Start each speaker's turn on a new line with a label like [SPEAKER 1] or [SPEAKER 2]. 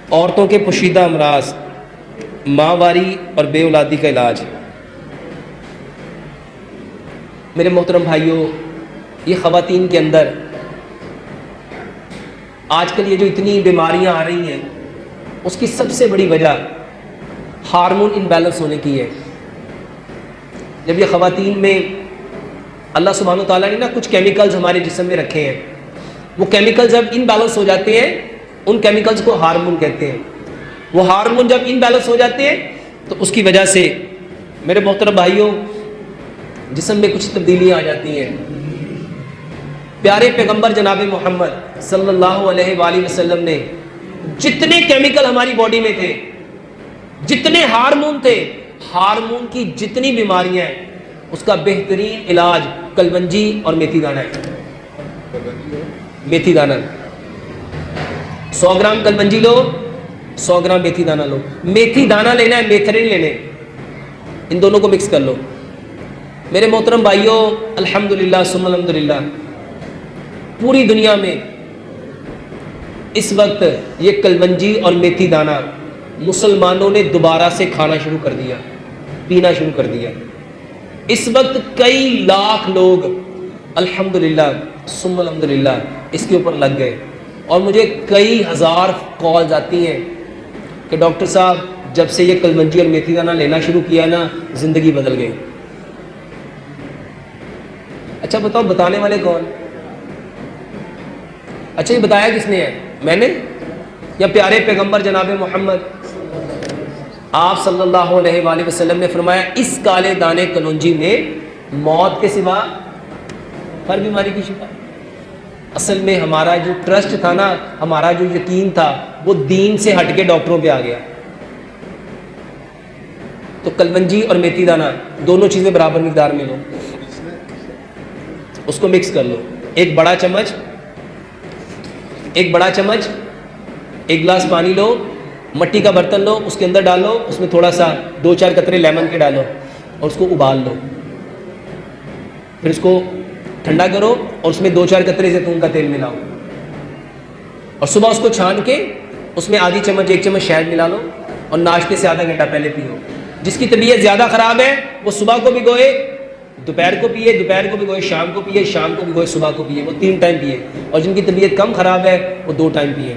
[SPEAKER 1] عورتوں کے پوشیدہ امراض، ماہواری اور بے اولادی کا علاج۔ میرے محترم بھائیوں، یہ خواتین کے اندر آج کل یہ جو اتنی بیماریاں آ رہی ہیں، اس کی سب سے بڑی وجہ ہارمون امبیلنس ہونے کی ہے۔ جب یہ خواتین میں اللہ سبحانہ و تعالیٰ نے کچھ کیمیکلز ہمارے جسم میں رکھے ہیں، وہ کیمیکلز جب امبیلنس ہو جاتے ہیں، ان کیمیکلز کو ہارمون کہتے ہیں۔ وہ ہارمون جب امبیلنس ہو جاتے ہیں تو اس کی وجہ سے میرے محترم بھائیوں جسم میں کچھ تبدیلیاں آ جاتی ہیں۔ پیارے پیغمبر جناب محمد صلی اللہ علیہ وآلہ وسلم نے جتنے کیمیکل ہماری باڈی میں تھے، جتنے ہارمون تھے، ہارمون کی جتنی بیماریاں ہیں، اس کا بہترین علاج کلونجی اور میتھی دانہ ہے۔ میتھی دانہ 100 گرام کلونجی لو، 100 گرام میتھی دانہ لو۔ میتھی دانہ لینا ہے، میتھرے نہیں لینے، ان دونوں کو مکس کر لو۔ میرے محترم بھائیوں، الحمدللہ ثم الحمدللہ، پوری دنیا میں اس وقت یہ کلونجی اور میتھی دانہ مسلمانوں نے دوبارہ سے کھانا شروع کر دیا، پینا شروع کر دیا۔ اس وقت کئی لاکھ لوگ الحمدللہ ثم الحمدللہ اس کے اوپر لگ گئے، اور مجھے کئی ہزار کالز آتی ہیں کہ ڈاکٹر صاحب جب سے یہ کلونجی اور میتھی دانہ لینا شروع کیا نا، زندگی بدل گئی۔ اچھا بتاؤ، بتانے والے کون؟ اچھا یہ بتایا کس نے ہے؟ میں نے یا پیارے پیغمبر جناب محمد؟ آپ صلی اللہ علیہ وآلہ وسلم نے فرمایا اس کالے دانے کلونجی میں موت کے سوا ہر بیماری کی شفا۔ اصل میں ہمارا جو ٹرسٹ تھا نا، ہمارا جو یقین تھا، وہ دین سے ہٹ کے ڈاکٹروں پہ آ گیا۔ تو کلونجی اور میتھی دانہ دونوں چیزیں برابر مقدار میں لو، اس کو مکس کر لو۔ ایک بڑا چمچ، ایک گلاس پانی لو، مٹی کا برتن لو، اس کے اندر ڈالو، اس میں تھوڑا سا 2-4 قطرے لیمن کے ڈالو اور اس کو ابال لو۔ پھر اس کو ٹھنڈا کرو اور اس میں 2-4 قطرے زیتون کا تیل ملاؤ، اور صبح اس کو چھان کے اس میں آدھی چمچ 1 چمچ شہد ملا لو، اور ناشتے سے آدھا گھنٹہ پہلے پیو۔ جس کی طبیعت زیادہ خراب ہے وہ صبح کو بھگوئے، دوپہر کو پیے، دوپہر کو بھگوئے، شام کو پیے، شام کو بھگوئے، صبح کو پیے، وہ 3 ٹائم پیے۔ اور جن کی طبیعت کم خراب ہے وہ 2 ٹائم پیے۔